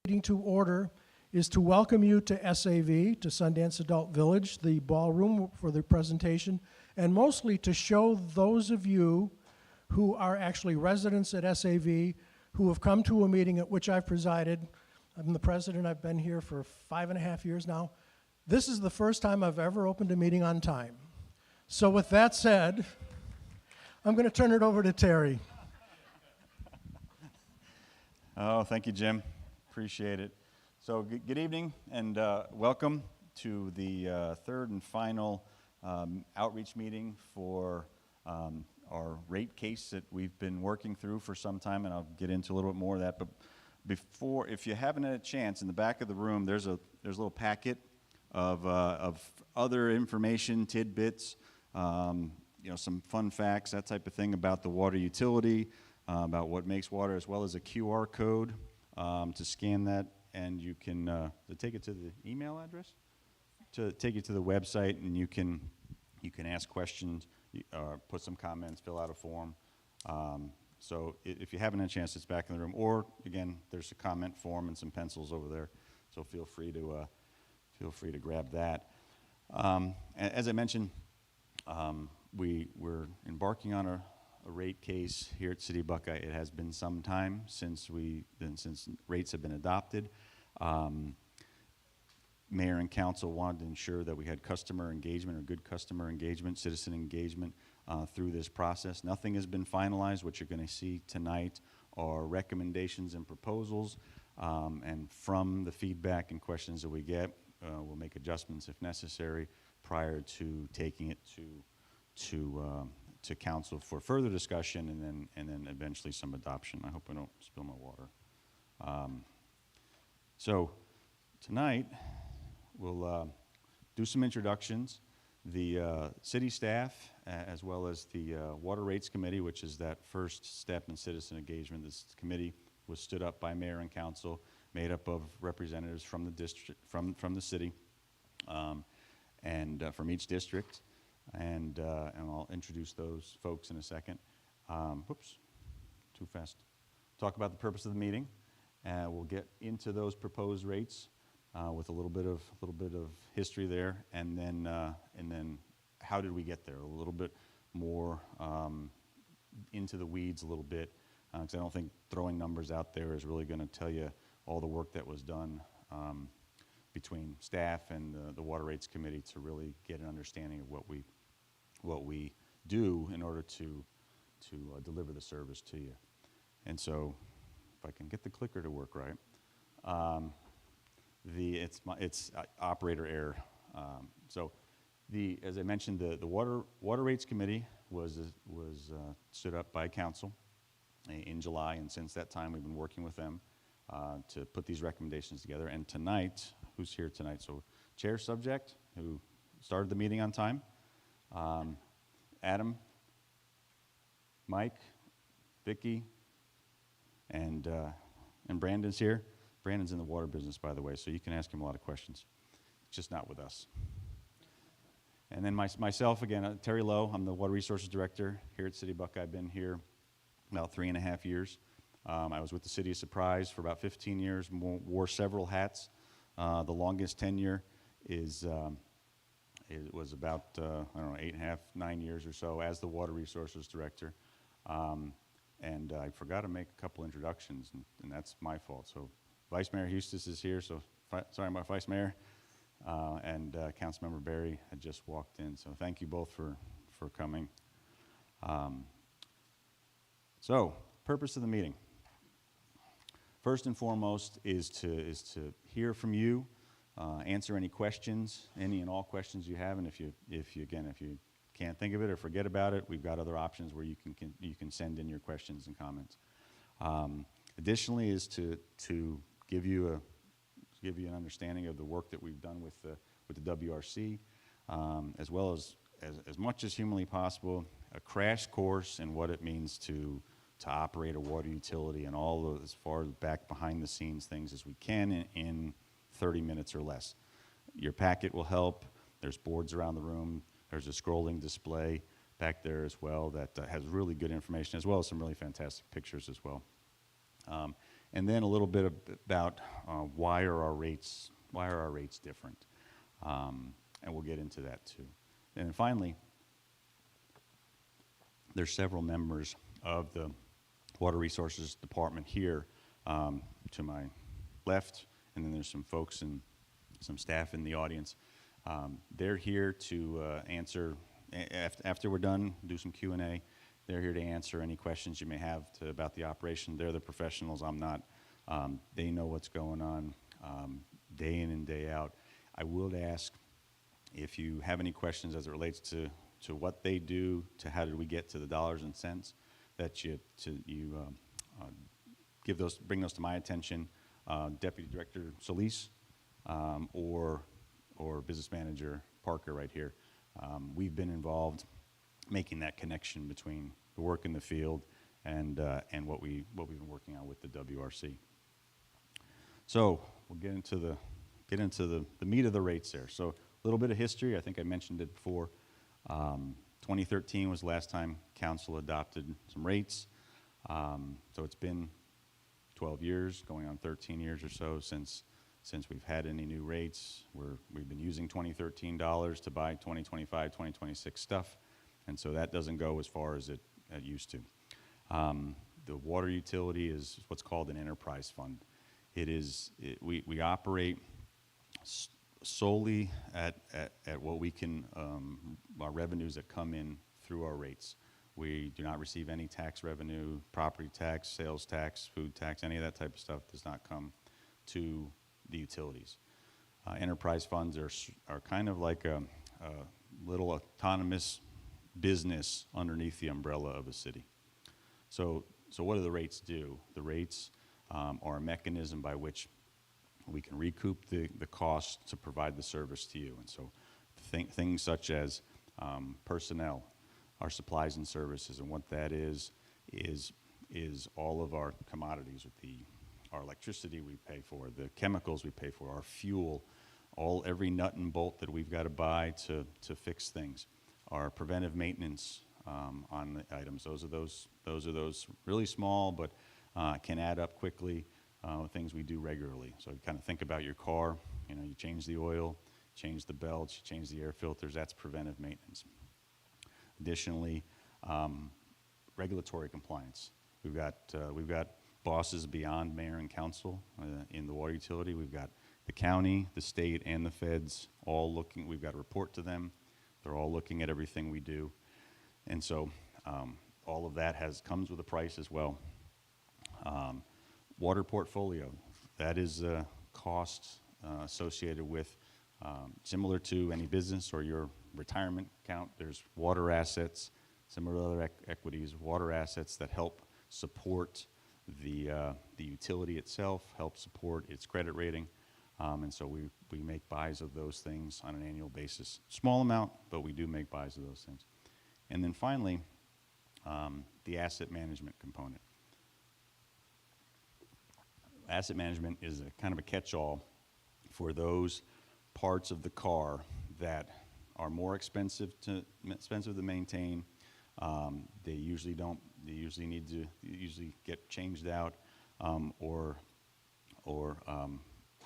Meeting to order is to welcome you to SAV, to Sundance Adult Village, the ballroom for the presentation, and mostly to show those of you who are actually residents at SAV who have come to a meeting at which I've presided. I'm the president. I've been here for 5.5 years now. This is the first time I've ever opened a meeting on time. So with that said, I'm going to turn it over to Terry. Oh, thank you, Jim. Appreciate it. So good evening and welcome to the third and final outreach meeting for our rate case that we've been working through for some time, and I'll get into a little bit more of that. But before, if you haven't had a chance, in the back of the room, there's a little packet of other information, tidbits, some fun facts, that type of thing about the water utility, about what makes water, as well as a QR code to scan that, and you can take it to the email address, to take you to the website, and you can ask questions, put some comments, fill out a form. So if you haven't had a chance, it's back in the room. Or again, there's a comment form and some pencils over there. So feel free to grab that. As I mentioned, we're embarking on a rate case here at City of Buckeye. It has been some time since rates have been adopted. Mayor and council wanted to ensure that we had customer engagement, or good customer engagement, citizen engagement through this process. Nothing has been finalized. What you're going to see tonight are recommendations and proposals, and from the feedback and questions that we get, we'll make adjustments if necessary prior to taking it to council for further discussion, and then eventually some adoption. I hope I don't spill my water. So tonight we'll do some introductions. The city staff, as well as the Water Rates Committee, which is that first step in citizen engagement. This committee was stood up by mayor and council, made up of representatives from the district, from the city, and from each district. And I'll introduce those folks in a second. Whoops, too fast. Talk about the purpose of the meeting. We'll get into those proposed rates with a little bit of history there, and then how did we get there? A little bit more into the weeds a little bit, because I don't think throwing numbers out there is really going to tell you all the work that was done between staff and the Water Rates Committee to really get an understanding of what we do in order to deliver the service to you. And so, if I can get the clicker to work right, it's operator error. So, as I mentioned, the Water Rates Committee was stood up by council in July, and since that time we've been working with them to put these recommendations together. And tonight, who's here tonight? So, Chair Subject, who started the meeting on time. Adam, Mike, Vicky, and Brandon's here. Brandon's in the water business, by the way, so you can ask him a lot of questions, just not with us. And then myself, again, Terry Lowe. I'm the Water Resources Director here at City of Buckeye. I've been here about 3.5 years. I was with the City of Surprise for about 15 years, wore several hats. The longest tenure it was about, 8.5, 9 years or so as the Water Resources Director. And I forgot to make a couple introductions, and that's my fault. So Vice Mayor Hustis is here, so sorry about Vice Mayor. And Councilmember Berry had just walked in, so thank you both for coming. So, purpose of the meeting. First and foremost is to hear from you, answer any questions, any and all questions you have, and if you can't think of it or forget about it, we've got other options where you can send in your questions and comments. Additionally, is to give you an understanding of the work that we've done with the WRC, as well as much as humanly possible, a crash course in what it means to operate a water utility, and all as far back behind the scenes things as we can in 30 minutes or less. Your packet will help. There's boards around the room. There's a scrolling display back there as well that has really good information, as well as some really fantastic pictures as well. and then a little bit about why are our rates different, and we'll get into that too. And then finally, there's several members of the Water Resources Department here to my left, and then there's some folks and some staff in the audience. They're here to answer, after we're done, do some Q&A. They're here to answer any questions you may have about the operation. They're the professionals, I'm not. They know what's going on day in and day out. I will ask if you have any questions as it relates to what they do, to how did we get to the dollars and cents, that you bring those to my attention, Deputy Director Solis, or Business Manager Parker right here. We've been involved making that connection between the work in the field and what we've been working on with the WRC. So we'll get into the meat of the rates there. So a little bit of history. I think I mentioned it before. 2013 was the last time council adopted some rates. So it's been 12 years, going on 13 years or so since we've had any new rates. We've been using 2013 dollars to buy 2025, 2026 stuff, and so that doesn't go as far as it used to. The water utility is what's called an enterprise fund. We operate solely at what we can, our revenues that come in through our rates. We do not receive any tax revenue, property tax, sales tax, food tax, any of that type of stuff does not come to the utilities. Enterprise funds are kind of like a little autonomous business underneath the umbrella of a city. So what do the rates do? The rates are a mechanism by which we can recoup the cost to provide the service to you. And so things such as personnel, our supplies and services, and what that is all of our commodities, our electricity we pay for, the chemicals we pay for, our fuel, every nut and bolt that we've got to buy to fix things, our preventive maintenance on the items. Those are those really small but can add up quickly, things we do regularly. So you kind of think about your car, you change the oil, change the belts, you change the air filters, that's preventive maintenance. Additionally, regulatory compliance. We've got bosses beyond mayor and council in the water utility. We've got the county, the state, and the feds all looking. We've got to report to them. They're all looking at everything we do. And so all of that comes with a price as well. Water portfolio, that is a cost associated with, similar to any business or your retirement account, there's water assets, similar to other equities, water assets that help support the utility itself, help support its credit rating. And so we make buys of those things on an annual basis. Small amount, but we do make buys of those things. And then finally, the asset management component. Asset management is a kind of a catch-all for those parts of the car that are more expensive to maintain. They usually need to get changed out or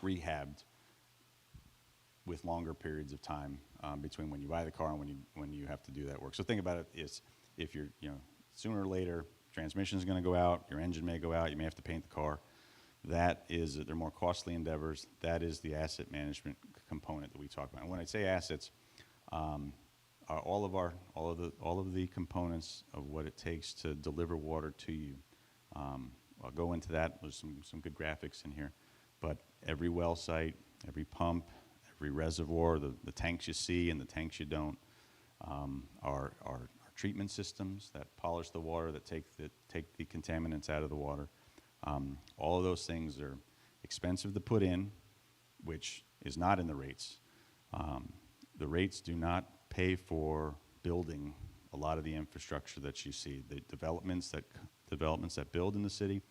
rehabbed with longer periods of time between when you buy the car and when you have to do that work. So think about it is if you're, sooner or later, transmission is going to go out, your engine may go out, you may have to paint the car. They're more costly endeavors. That is the asset management component that we talk about. And when I say assets, all of the components of what it takes to deliver water to you. I'll go into that. There's some good graphics in here. But every well site, every pump, every reservoir, the tanks you see and the tanks you don't, are treatment systems that polish the water, that take the contaminants out of the water. All of those things are expensive to put in, which is not in the rates. The rates do not pay for building a lot of the infrastructure that you see. The developments that build in the city,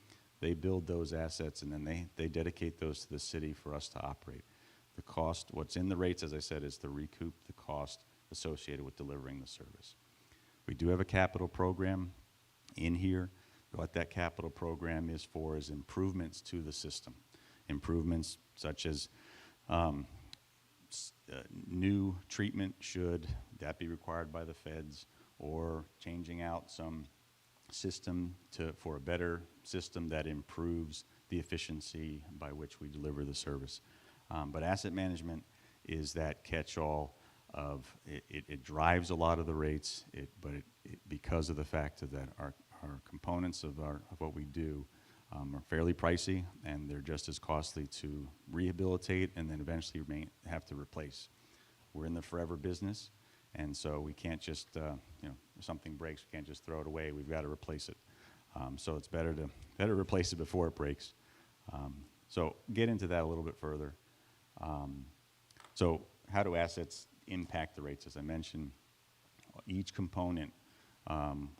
they build those assets and then they dedicate those to the city for us to operate. The cost, what's in the rates, as I said, is to recoup the cost associated with delivering the service. We do have a capital program in here What that capital program is for is improvements to the system. Improvements such as new treatment, should that be required by the feds, or changing out some system for a better system that improves the efficiency by which we deliver the service. But asset management is that catch-all of it drives a lot of the rates, because of the fact that our components of what we do are fairly pricey, and they're just as costly to rehabilitate and then eventually have to replace. We're in the forever business, and so we can't just, if something breaks, we can't just throw it away. We've got to replace it. So it's better to replace it before it breaks. So get into that a little bit further. So how do assets impact the rates? As I mentioned, each component,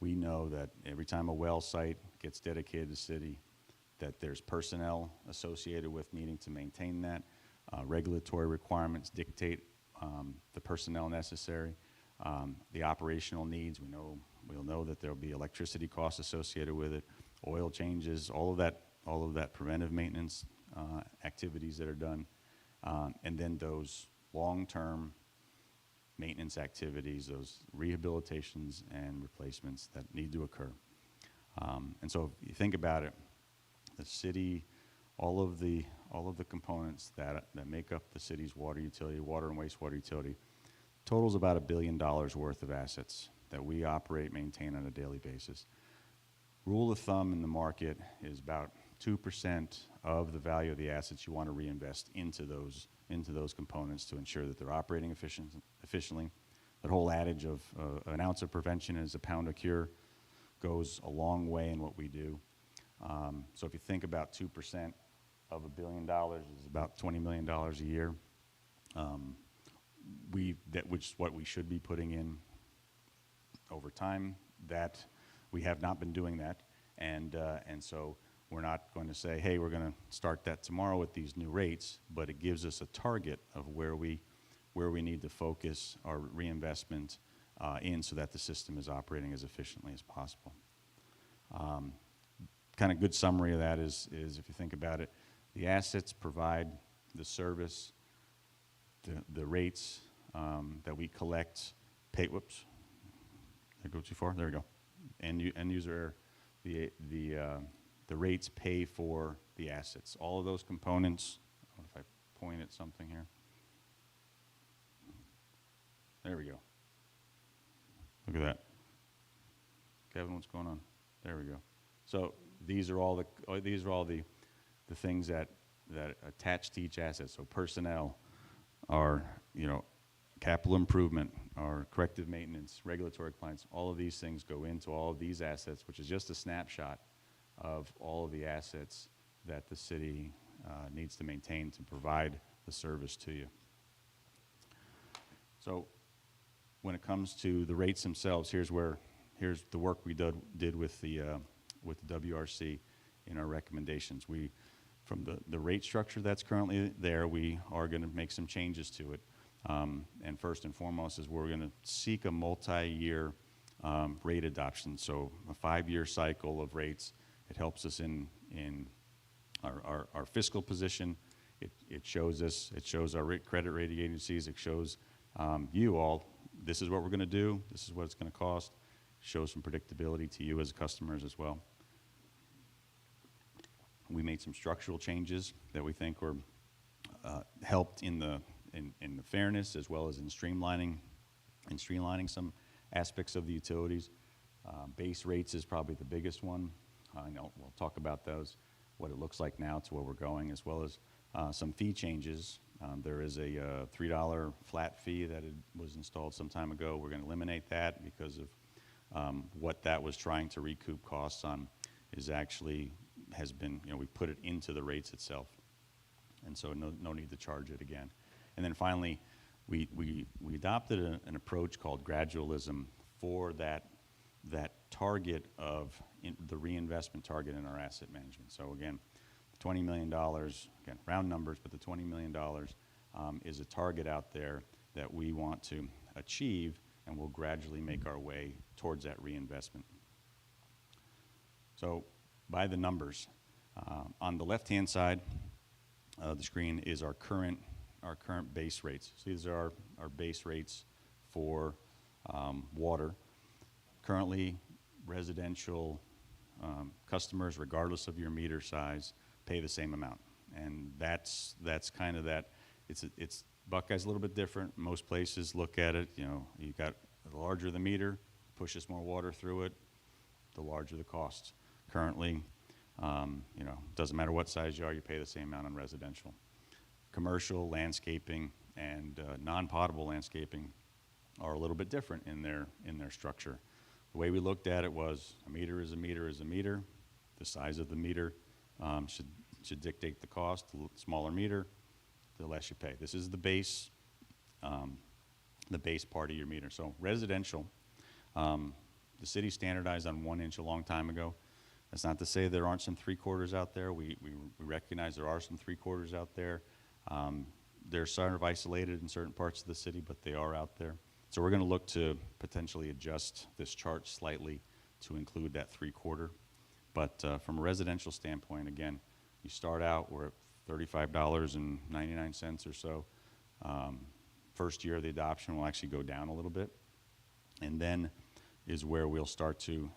we know that every time a well site gets dedicated to the city, that there's personnel associated with needing to maintain that. Regulatory requirements dictate the personnel necessary. The operational needs, we'll know that there'll be electricity costs associated with it, oil changes, all of that preventive maintenance activities that are done, and then those long-term maintenance activities, those rehabilitations and replacements that need to occur. And so if you think about it, the city, all of the components that make up the city's water utility, water and wastewater utility, totals about $1 billion worth of assets that we operate, maintain on a daily basis. Rule of thumb in the market is about 2% of the value of the assets you want to reinvest into those components to ensure that they're operating efficiently. That whole adage of an ounce of prevention is a pound of cure goes a long way in what we do. So if you think about 2% of $1 billion is about $20 million a year. Which is what we should be putting in over time. That we have not been doing that, and so we're not going to say, hey, we're going to start that tomorrow with these new rates, but it gives us a target of where we need to focus our reinvestment in, so that the system is operating as efficiently as possible. Kind of good summary of that is if you think about it, the assets provide the service, the rates that we collect, did I go too far? There we go. End user error. The rates pay for the assets. All of those components, what if I point at something here? There we go. Look at that. Kevin, what's going on? There we go. So these are all the things that attach to each asset. So personnel, our capital improvement, our corrective maintenance, regulatory compliance, all of these things go into all of these assets, which is just a snapshot of all of the assets that the city needs to maintain to provide the service to you. So when it comes to the rates themselves, here's the work we did with the WRC in our recommendations. From the rate structure that's currently there, we are going to make some changes to it. And first and foremost is we're going to seek a multi-year rate adoption. So a 5-year cycle of rates. It helps us in our fiscal position. It shows our credit rating agencies. It shows you all, this is what we're going to do. This is what it's going to cost. Shows some predictability to you as customers as well. We made some structural changes that we think were helped in the fairness, as well as in streamlining some aspects of the utilities. Base rates is probably the biggest one. I know we'll talk about those, what it looks like now to where we're going, as well as some fee changes. There is a $3 flat fee that was installed some time ago. We're going to eliminate that because of what that was trying to recoup costs on has been, we put it into the rates itself. And so no need to charge it again. And then finally, we adopted an approach called gradualism for that target of the reinvestment target in our asset management. So again, the $20 million, again, round numbers, but the $20 million is a target out there that we want to achieve, and we'll gradually make our way towards that reinvestment. So by the numbers, on the left-hand side of the screen is our current base rates. So these are our base rates for water. Currently, residential customers, regardless of your meter size, pay the same amount, and that's kind of that. It's Buckeye's a little bit different. Most places look at it, you know, you got the larger the meter, pushes more water through it, the larger the cost. Currently, you know, doesn't matter what size you are, you pay the same amount on residential. Commercial, landscaping, and non-potable landscaping are a little bit different in their structure. The way we looked at it was a meter is a meter is a meter. The size of the meter should dictate the cost. The smaller meter, the less you pay. This is the base part of your meter. So residential, the city standardized on 1 inch a long time ago. That's not to say there aren't some 3/4 out there. We recognize there are some 3/4 out there. They're sort of isolated in certain parts of the city, but they are out there. So we're going to look to potentially adjust this chart slightly to include that 3/4. But from a residential standpoint, again, you start out, we're at $35.99 or so. First year of the adoption will actually go down a little bit. And then is where we'll start to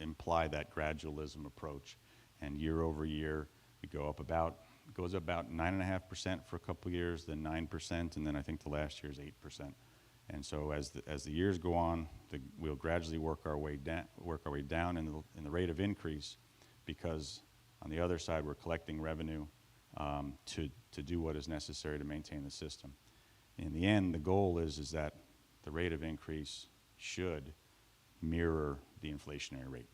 imply that gradualism approach. And year over year, we go up goes up about 9.5% for a couple years, then 9%, and then I think the last year is 8%. And so as the years go on, we'll gradually work our way down in the rate of increase, because on the other side we're collecting revenue to do what is necessary to maintain the system. In the end, the goal is that the rate of increase should mirror the inflationary rate.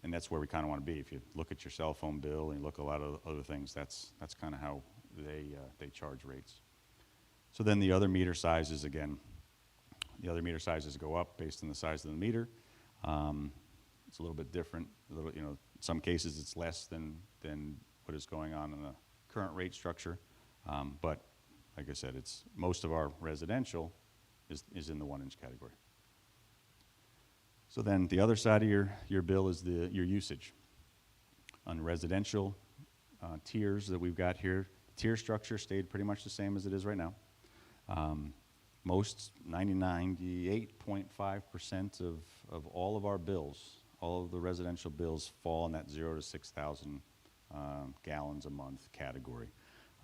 And that's where we kind of want to be. If you look at your cell phone bill and you look at a lot of other things, that's kind of how they charge rates. So then the other meter sizes, again, the other meter sizes go up based on the size of the meter. It's a little bit different. You know, in some cases it's less than what is going on in the current rate structure. But like I said, most of our residential is in the 1 inch category. So then the other side of your bill is your usage. On residential tiers that we've got here, the tier structure stayed pretty much the same as it is right now. Most 98.5% of all of our bills, all of the residential bills, fall in that 0 to 6,000 gallons a month category.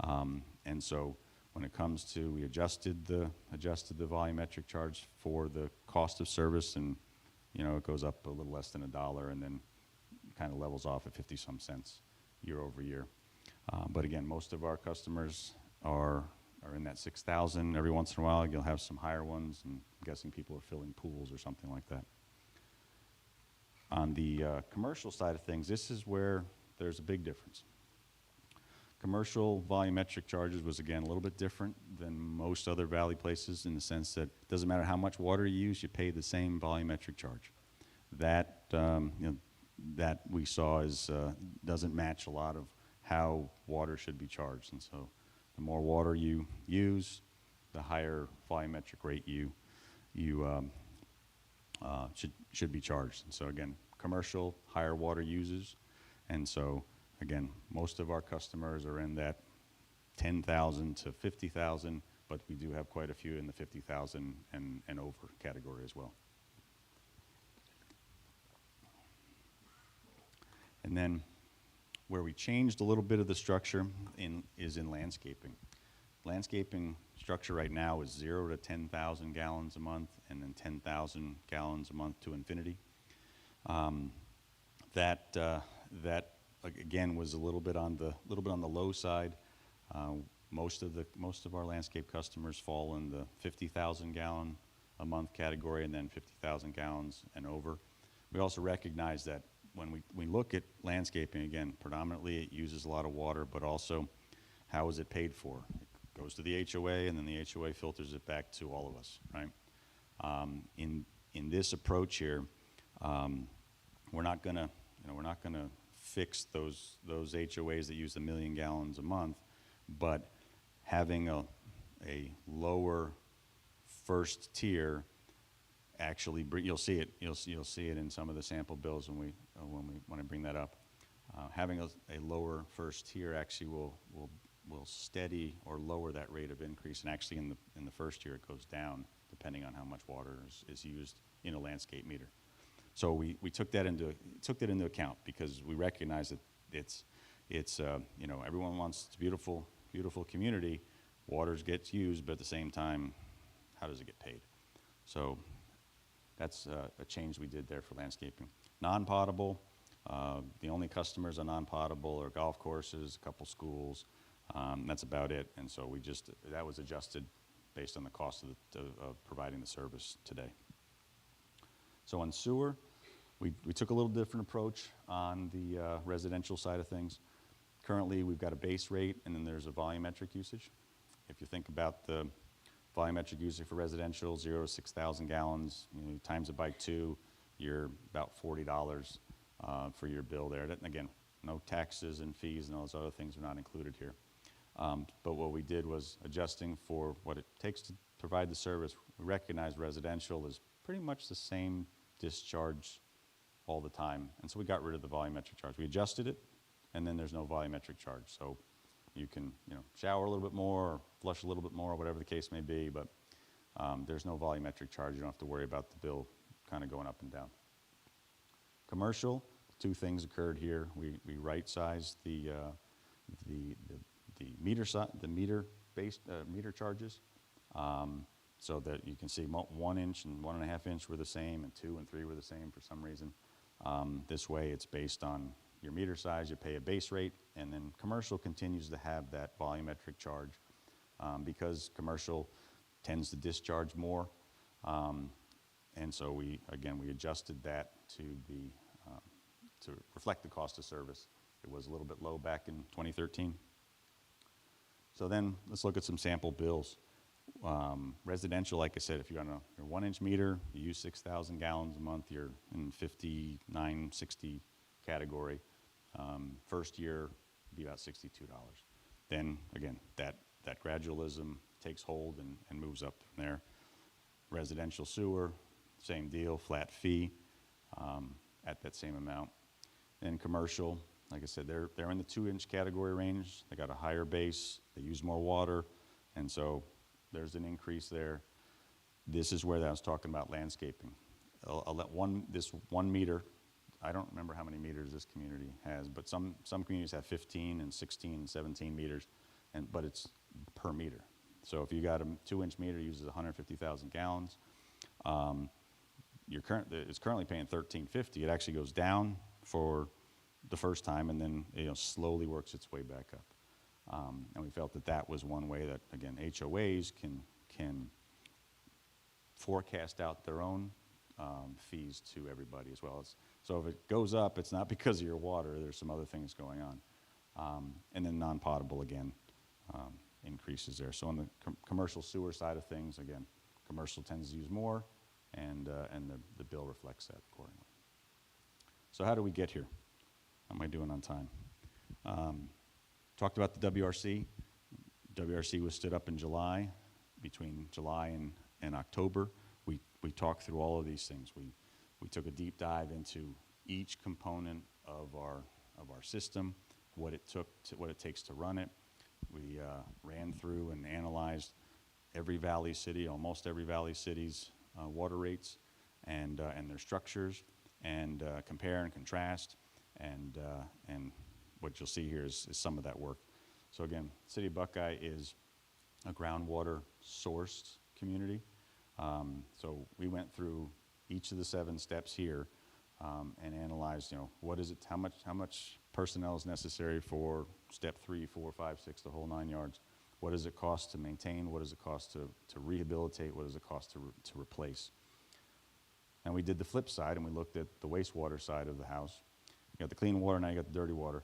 And so when it comes to, we adjusted the volumetric charge for the cost of service, and you know, it goes up a little less than $1 and then kind of levels off at 50-some cents year over year. But again, most of our customers are in that 6,000. Every once in a while, you'll have some higher ones, and I'm guessing people are filling pools or something like that. On the commercial side of things, this is where there's a big difference. Commercial volumetric charges was, again, a little bit different than most other valley places, in the sense that it doesn't matter how much water you use, you pay the same volumetric charge. That, you know, that we saw doesn't match a lot of how water should be charged. And so the more water you use, the higher volumetric rate you should be charged. And so again, commercial, higher water users. And so again, most of our customers are in that 10,000 to 50,000, but we do have quite a few in the 50,000 and over category as well. And then where we changed a little bit of the structure is in landscaping. Landscaping structure right now is 0 to 10,000 gallons a month, and then 10,000 gallons a month to infinity. That again was a little bit on the low side. Most of our landscape customers fall in the 50,000 gallon a month category, and then 50,000 gallons and over. We also recognize that when we look at landscaping, again, predominantly it uses a lot of water, but also how is it paid for? It goes to the HOA, and then the HOA filters it back to all of us, right? In this approach here, we're not gonna fix those HOAs that use 1 million gallons a month, but having a lower first tier, actually, you'll see it in some of the sample bills when I bring that up. Having a lower first tier actually will steady or lower that rate of increase, and actually in the first year it goes down depending on how much water is used in a landscape meter. So we took that into account because we recognize that it's you know, everyone wants a beautiful community. Water gets used, but at the same time, how does it get paid? So that's a change we did there for landscaping. Non-potable, the only customers on non-potable are golf courses, a couple schools. That's about it. And so that was adjusted based on the cost of providing the service today. So on sewer, we took a little different approach on the residential side of things. Currently, we've got a base rate, and then there's a volumetric usage. If you think about the volumetric usage for residential, 0 to 6,000 gallons, you times it by 2, you're about $40 for your bill there. And again, no taxes and fees and all those other things are not included here. But what we did was adjusting for what it takes to provide the service. We recognize residential is pretty much the same discharge all the time, and so we got rid of the volumetric charge. We adjusted it, and then there's no volumetric charge. So you can, shower a little bit more, or flush a little bit more, whatever the case may be, but there's no volumetric charge. You don't have to worry about the bill kind of going up and down. Commercial, 2 things occurred here. We right-sized the meter-based meter charges, so that you can see 1 inch and 1.5 inch were the same, and 2 and 3 were the same for some reason. This way, it's based on your meter size. You pay a base rate, and then commercial continues to have that volumetric charge because commercial tends to discharge more, and so we adjusted that to reflect the cost of service. It was a little bit low back in 2013. So then let's look at some sample bills. Residential, like I said, if you're on your 1-inch meter, you use 6,000 gallons a month, you're in 59, 60 category. First year, be about $62. Then again, that gradualism takes hold and moves up from there. Residential sewer, same deal, flat fee at that same amount. And commercial, like I said, they're in the 2-inch category range. They got a higher base, they use more water, and so there's an increase there. This is where I was talking about landscaping. I'll let this one meter, I don't remember how many meters this community has, but some communities have 15 and 16 and 17 meters, but it's per meter. So if you got a 2-inch meter, uses 150,000 gallons, it's currently paying $13.50. It actually goes down for the first time, and then slowly works its way back up. And we felt that was one way that, again, HOAs can forecast out their own fees to everybody as well. So if it goes up, it's not because of your water. There's some other things going on. And then non-potable, again, increases there. So on the commercial sewer side of things, again, commercial tends to use more, and the bill reflects that accordingly. So how do we get here? How am I doing on time? Talked about the WRC. WRC was stood up in July. Between July and October, we talked through all of these things. We took a deep dive into each component of our system, what it takes to run it. We ran through and analyzed every valley city, almost every valley city's water rates and their structures, and compare and contrast, and what you'll see here is some of that work. So again, City of Buckeye is a groundwater sourced community. So we went through each of the 7 steps here and analyzed, what is it, how much personnel is necessary for step 3, 4, 5, 6, the whole 9 yards. What does it cost to maintain? What does it cost to rehabilitate? What does it cost to replace? And we did the flip side, and we looked at the wastewater side of the house. You got the clean water, now you got the dirty water.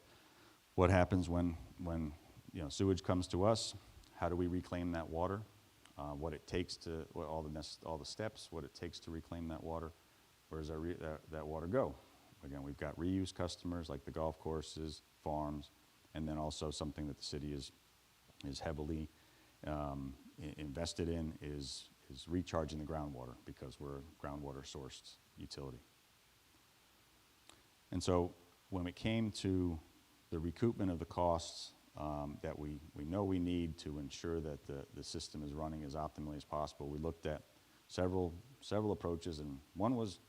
What happens when sewage comes to us? How do we reclaim that water? What it takes to, all the steps, what it takes to reclaim that water. Where does that water go? Again, we've got reuse customers like the golf courses, farms, and then also something that the city is heavily invested in is recharging the groundwater, because we're a groundwater sourced utility. And so when it came to the recoupment of the costs that we know we need to ensure that the system is running as optimally as possible, we looked at several approaches, and one was,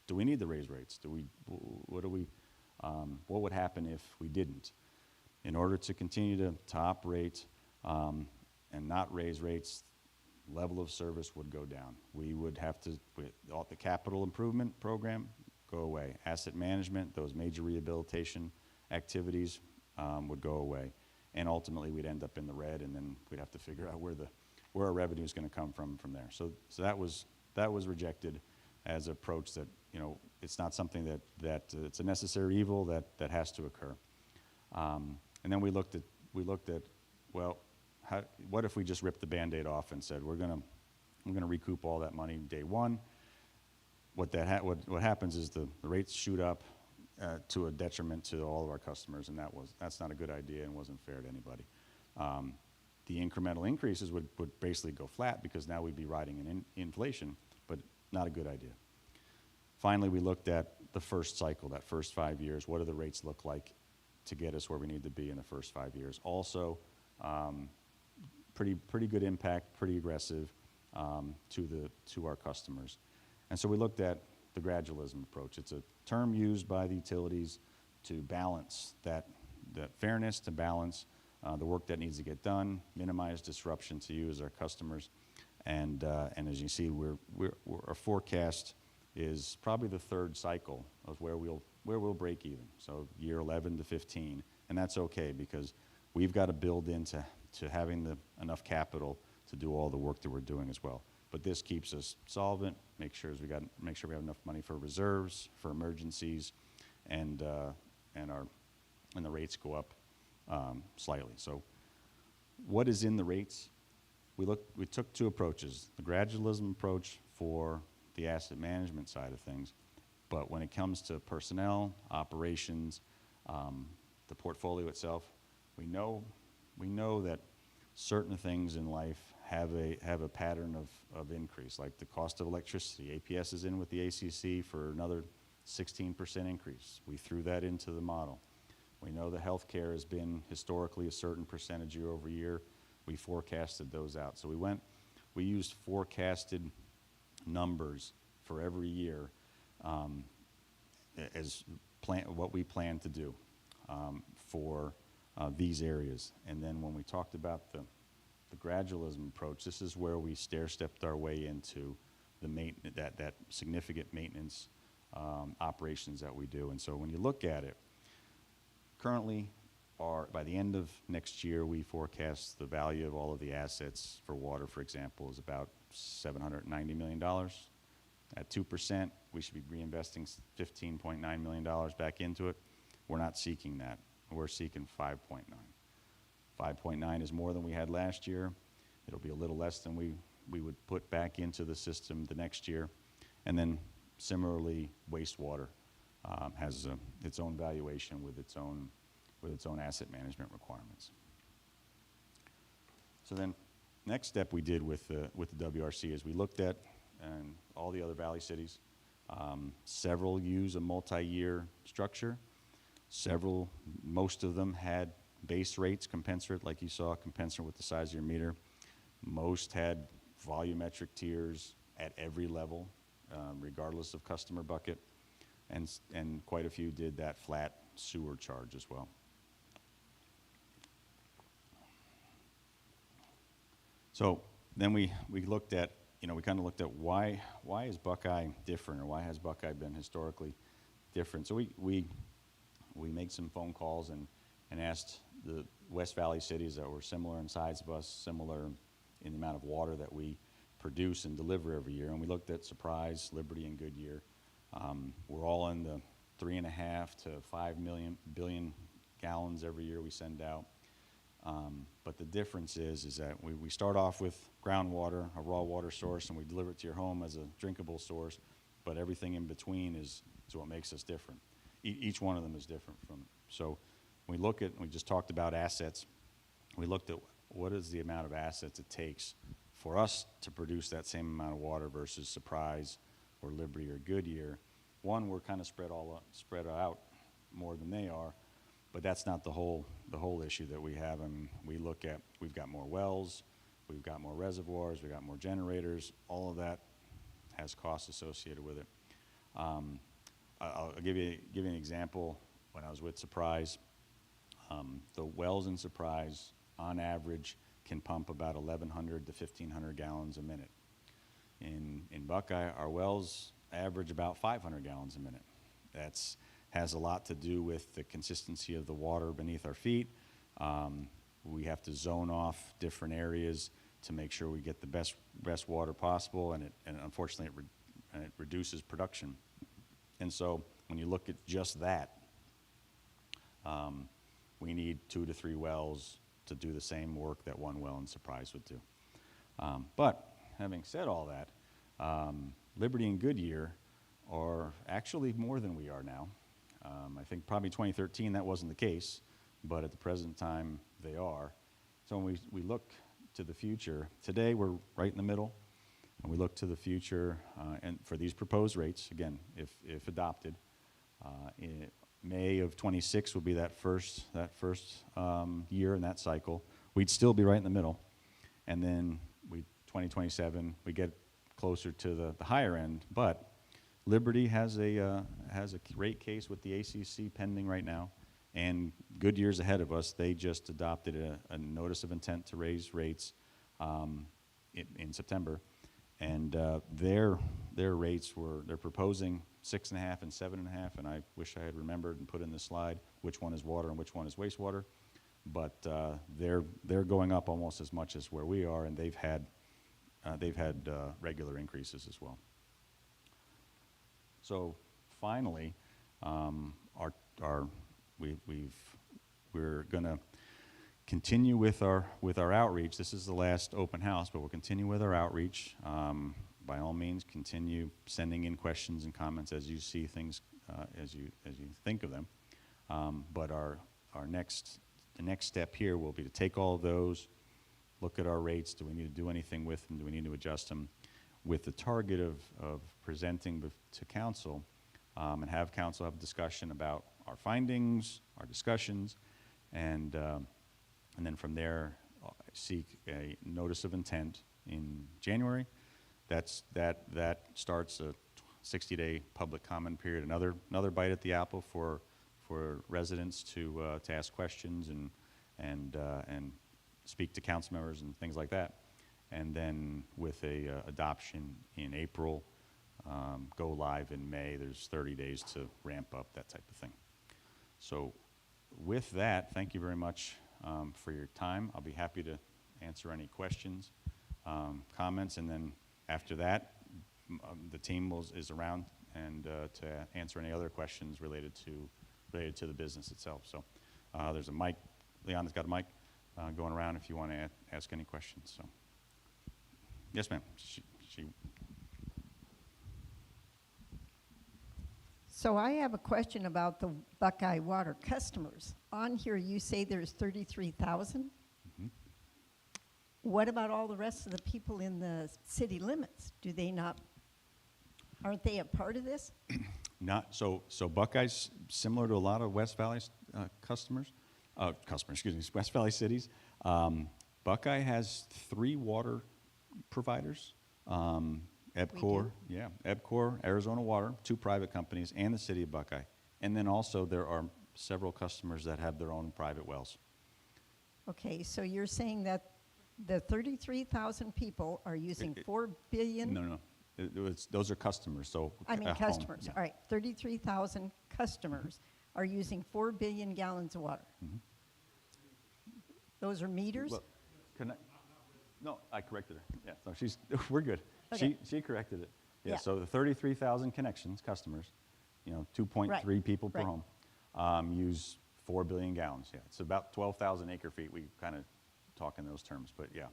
do we need to raise rates? What would happen if we didn't? In order to continue to operate and not raise rates, level of service would go down. We would have to, the capital improvement program, go away. Asset management, those major rehabilitation activities would go away. And ultimately, we'd end up in the red, and then we'd have to figure out where our revenue is going to come from there. So that was rejected as an approach that, it's not something that it's a necessary evil that has to occur. And then we looked at, well, what if we just ripped the Band-Aid off and said, we're going to recoup all that money day one? What happens is the rates shoot up to a detriment to all of our customers, and that's not a good idea and wasn't fair to anybody. The incremental increases would basically go flat because now we'd be riding in inflation, but not a good idea. Finally, we looked at the first cycle, that first 5 years. What do the rates look like to get us where we need to be in the first 5 years? Also, pretty good impact, pretty aggressive to our customers. And so we looked at the gradualism approach. It's a term used by the utilities to balance that fairness, to balance the work that needs to get done, minimize disruption to you as our customers, and as you see, our forecast is probably the third cycle of where we'll break even. So year 11 to 15, and that's okay because we've got to build into having enough capital to do all the work that we're doing as well. But this keeps us solvent, make sure we have enough money for reserves, for emergencies, and the rates go up slightly. So what is in the rates? We took two approaches: the gradualism approach for the asset management side of things, but when it comes to personnel, operations, the portfolio itself, we know that certain things in life have a pattern of increase, like the cost of electricity. APS is in with the ACC for another 16% increase. We threw that into the model. We know that healthcare has been historically a certain percentage year over year. We forecasted those out. So we used forecasted numbers for every year as what we plan to do for these areas. And then when we talked about the gradualism approach, this is where we stair-stepped our way into that significant maintenance operations that we do. And so when you look at it, currently, by the end of next year, we forecast the value of all of the assets for water, for example, is about $790 million. At 2%, we should be reinvesting $15.9 million back into it. We're not seeking that. We're seeking 5.9. 5.9 is more than we had last year. It'll be a little less than we would put back into the system the next year. And then similarly, wastewater has its own valuation with its own asset management requirements. So then, next step we did with the WRC is we looked at all the other valley cities. Several use a multi-year structure. Most of them had base rates commensurate, like you saw, commensurate with the size of your meter. Most had volumetric tiers at every level, regardless of customer bucket. And quite a few did that flat sewer charge as well. So then we looked at, we kind of looked at why is Buckeye different, or why has Buckeye been historically different? So we made some phone calls and asked the West Valley cities that were similar in size of us, similar in the amount of water that we produce and deliver every year. And we looked at Surprise, Liberty, and Goodyear. We're all in the 3.5 to 5 billion gallons every year we send out. But the difference is that we start off with groundwater, a raw water source, and we deliver it to your home as a drinkable source. But everything in between is what makes us different. Each one of them is different from. So when we just talked about assets. We looked at what is the amount of assets it takes for us to produce that same amount of water versus Surprise or Liberty or Goodyear. One, we're kind of spread out more than they are, but that's not the whole issue that we have. I mean, we've got more wells, we've got more reservoirs, we've got more generators. All of that has costs associated with it. I'll give you an example. When I was with Surprise, the wells in Surprise, on average, can pump about 1,100 to 1,500 gallons a minute. In Buckeye, our wells average about 500 gallons a minute. That's has a lot to do with the consistency of the water beneath our feet. We have to zone off different areas to make sure we get the best water possible, and unfortunately it reduces production. And so when you look at just that, we need 2 to 3 wells to do the same work that one well in Surprise would do. But having said all that, Liberty and Goodyear are actually more than we are now. I think probably 2013 that wasn't the case, but at the present time they are. So when we look to the future, today we're right in the middle, and we look to the future and for these proposed rates, again, if adopted, in May of 26 will be that first year in that cycle. We'd still be right in the middle, and then 2027 we get closer to the higher end. But Liberty has a rate case with the ACC pending right now, and Goodyear's ahead of us. They just adopted a notice of intent to raise rates in September, and their rates they're proposing 6.5 and 7.5, and I wish I had remembered and put in the slide which one is water and which one is wastewater, but they're going up almost as much as where we are, and they've had regular increases as well. So finally, we're going to continue with our outreach. This is the last open house, but we'll continue with our outreach. By all means, continue sending in questions and comments as you see things, as you think of them. But the next step here will be to take all of those, look at our rates. Do we need to do anything with them? Do we need to adjust them? With the target of presenting to council, and have council have a discussion about our findings, our discussions, and then from there seek a notice of intent in January. That starts a 60-day public comment period. Another bite at the apple for residents to ask questions and speak to council members and things like that. And then with a adoption in April, go live in May. There's 30 days to ramp up, that type of thing. So with that, thank you very much for your time. I'll be happy to answer any questions, comments, and then after that, the team is around and to answer any other questions related to the business itself. So there's a mic. Leon has got a mic going around if you want to ask any questions. So. Yes, ma'am. So I have a question about the Buckeye Water customers. On here you say there's 33,000. Mm-hmm. What about all the rest of the people in the city limits? Aren't they a part of this? Not so. Buckeye's similar to a lot of West Valley West Valley cities. Buckeye has 3 water providers, EBCOR, Arizona Water, 2 private companies, and the city of Buckeye. And then also there are several customers that have their own private wells. Okay, so you're saying that the 33,000 people are using 4 billion? No. Those are customers. So I mean customers. Yeah. All right, 33,000 customers are using 4 billion gallons of water. Mm-hmm. Those are meters? Well, no, I corrected her. Yeah, no, we're good. Okay. She corrected it. Yeah. So the 33,000 connections, customers, 2.3 people per home, use 4 billion gallons. Yeah, it's about 12,000 acre feet. We kind of talk in those terms, but yeah,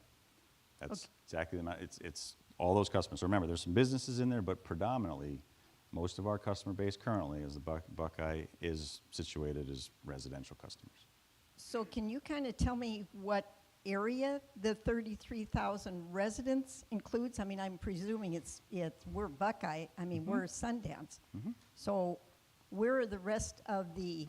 that's exactly the amount. It's all those customers. So remember, there's some businesses in there, but predominantly, most of our customer base currently, as the Buckeye is situated as residential customers. So can you kind of tell me what area the 33,000 residents includes? I mean, I'm presuming we're Buckeye, I mean, we're Sundance. So where are the rest of the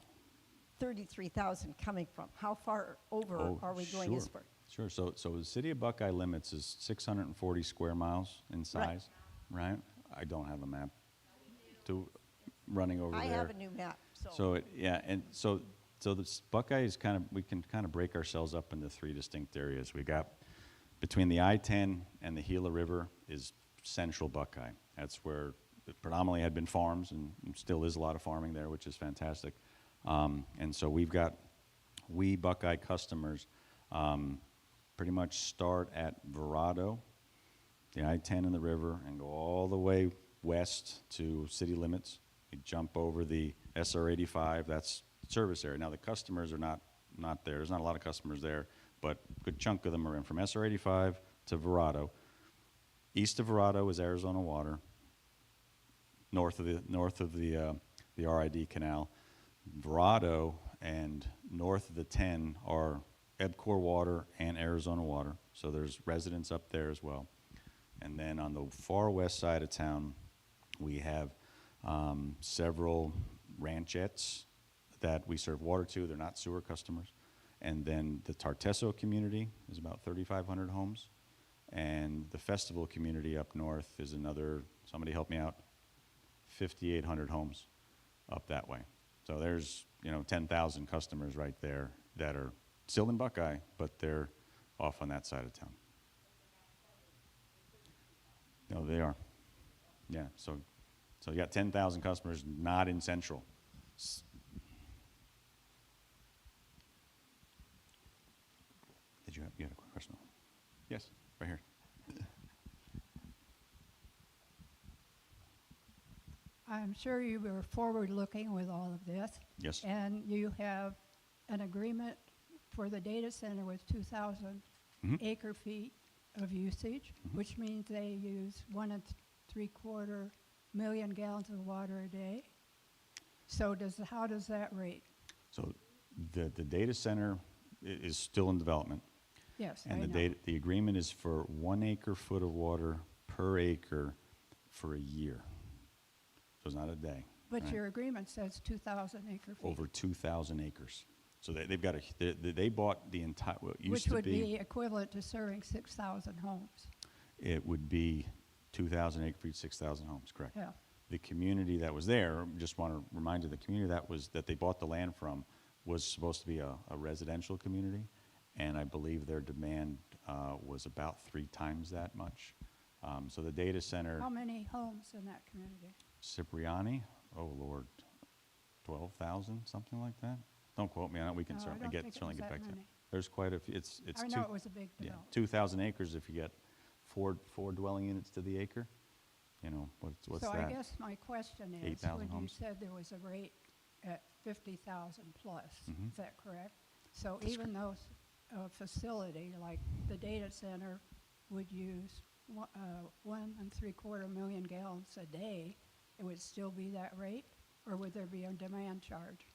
33,000 coming from? How far over are we going as far? Sure. So the city of Buckeye limits is 640 square miles in size, right? I don't have a map running over there. I have a new map, so. So this Buckeye is we can kind of break ourselves up into three distinct areas. We got between the I-10 and the Gila River is central Buckeye. That's where it predominantly had been farms and still is a lot of farming there, which is fantastic. And so we Buckeye customers pretty much start at Verrado, the I-10 and the river, and go all the way west to city limits. You jump over the SR-85, that's service area. Now the customers are not there. There's not a lot of customers there, but a good chunk of them are in from SR-85 to Verrado. East of Verrado is Arizona Water. North of the RID Canal. Verrado and north of the 10 are EBCOR Water and Arizona Water. So there's residents up there as well. And then on the far west side of town, we have several ranchettes that we serve water to. They're not sewer customers. And then the Tartesso community is about 3,500 homes. And the festival community up north is another, somebody help me out, 5,800 homes up that way. So there's 10,000 customers right there that are still in Buckeye, but they're off on that side of town. No, they are. Yeah, so you got 10,000 customers not in Central. You had a quick question? Yes, right here. I'm sure you were forward-looking with all of this. Yes. And you have an agreement for the data center with 2,000 acre-feet of usage, which means they use 1.75 million gallons of water a day. So how does that rate? So the data center is still in development. Yes, And I know. the agreement is for 1 acre-foot of water per acre for a year. So it's not a day. But right? your agreement says 2,000 acre-feet. Over 2,000 acres. So they bought the entire, what used Which to would be. be equivalent to serving 6,000 homes. It would be 2,000 acre-feet, 6,000 homes, correct. Yeah. The community that was there, just want to remind you, the community that they bought the land from was supposed to be a residential community, and I believe their demand was about 3 times that much. So the data center. How many homes in that community? Cipriani, oh Lord, 12,000, something like that. Don't quote me on it. We can No, I certainly don't get think it was back that to that. many. There's quite a few. It's I know it was a big development. 2,000 acres if you get four dwelling units to the acre. What's So that? I guess my question is, 8,000 when you homes. said there was a rate at 50,000 plus, Mhm. is that correct? So That's even though a facility like the data center would use 1.75 million gallons a day, it would still be that rate, or would there be a demand charge?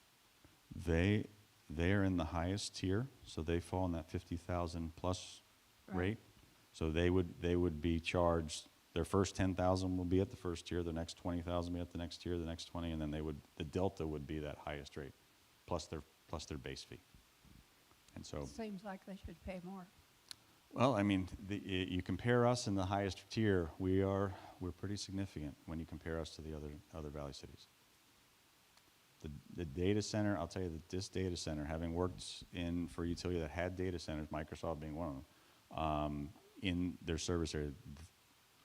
They are in the highest tier, so they fall in that 50,000 plus Right. rate. So they would be charged. Their first 10,000 will be at the first tier. The next 20,000 will be at the next tier. The next 20, and then the delta would be that highest rate, plus their base fee. And so, Seems like they should pay more. well, I mean, you compare us in the highest tier, we're pretty significant when you compare us to the other Valley cities. The data center, I'll tell you that this data center, having worked for a utility that had data centers, Microsoft being one of them, in their service area,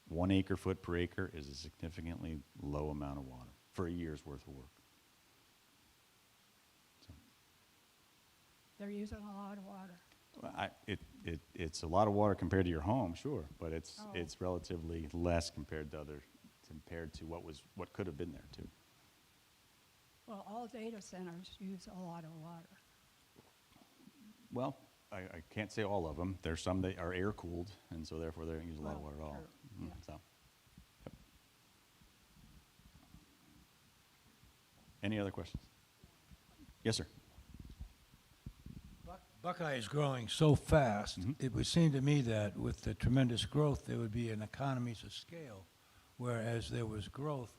1 acre-foot per acre is a significantly low amount of water for a year's worth of work. So, They're using a lot of water. it's a lot of water compared to your home, sure, but it's Oh. relatively less compared to what could have been there too. Well, all data centers use a lot of water. Well, I can't say all of them. There's some that are air cooled, and so therefore they don't use a lot of Well, water at all. true, yeah. So, yep. Any other questions? Yes, sir. Buckeye is growing so fast, it would seem to me that with the tremendous growth, there would be an economies of scale, whereas there was growth,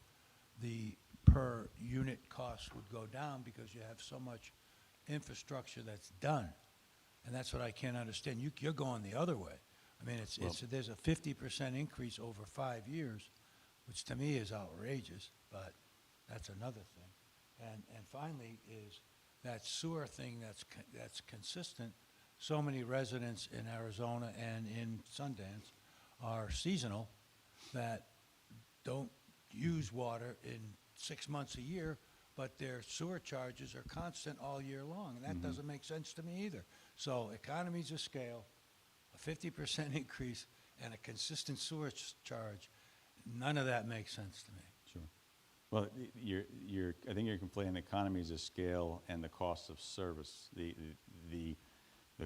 the per unit cost would go down because you have so much infrastructure that's done. And that's what I can't understand. You're going the other way. I mean, there's a 50% increase over 5 years, which to me is outrageous, but that's another thing. And finally is that sewer thing that's consistent. So many residents in Arizona and in Sundance are seasonal that don't use water in 6 months a year, but their sewer charges are constant all year long, and that doesn't make sense to me either. So economies of scale, a 50% increase, and a consistent sewer charge, none of that makes sense to me. Sure. Well, I think you're conflating economies of scale and the cost of service. The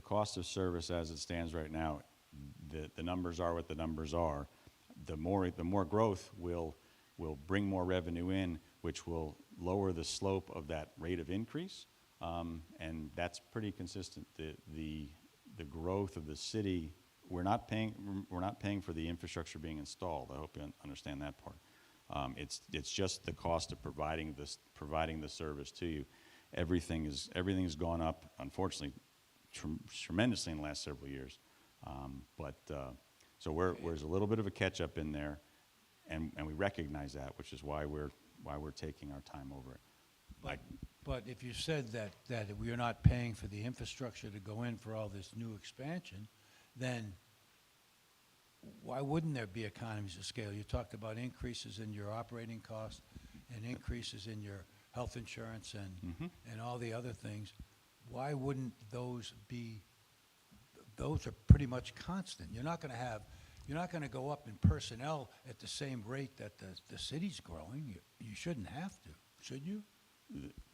cost of service as it stands right now, the numbers are what the numbers are. The more growth will bring more revenue in, which will lower the slope of that rate of increase, and that's pretty consistent. The growth of the city, we're not paying for the infrastructure being installed. I hope you understand that part. It's just the cost of providing the service to you. Everything's gone up, unfortunately, tremendously in the last several years. So there's a little bit of a catch up in there, and we recognize that, which is why we're taking our time over it. But if you said that we are not paying for the infrastructure to go in for all this new expansion, then why wouldn't there be economies of scale? You talked about increases in your operating costs and increases in your health insurance and all the other things. Why wouldn't those be? Those are pretty much constant. You're not going to go up in personnel at the same rate that the city's growing. You shouldn't have to, should you?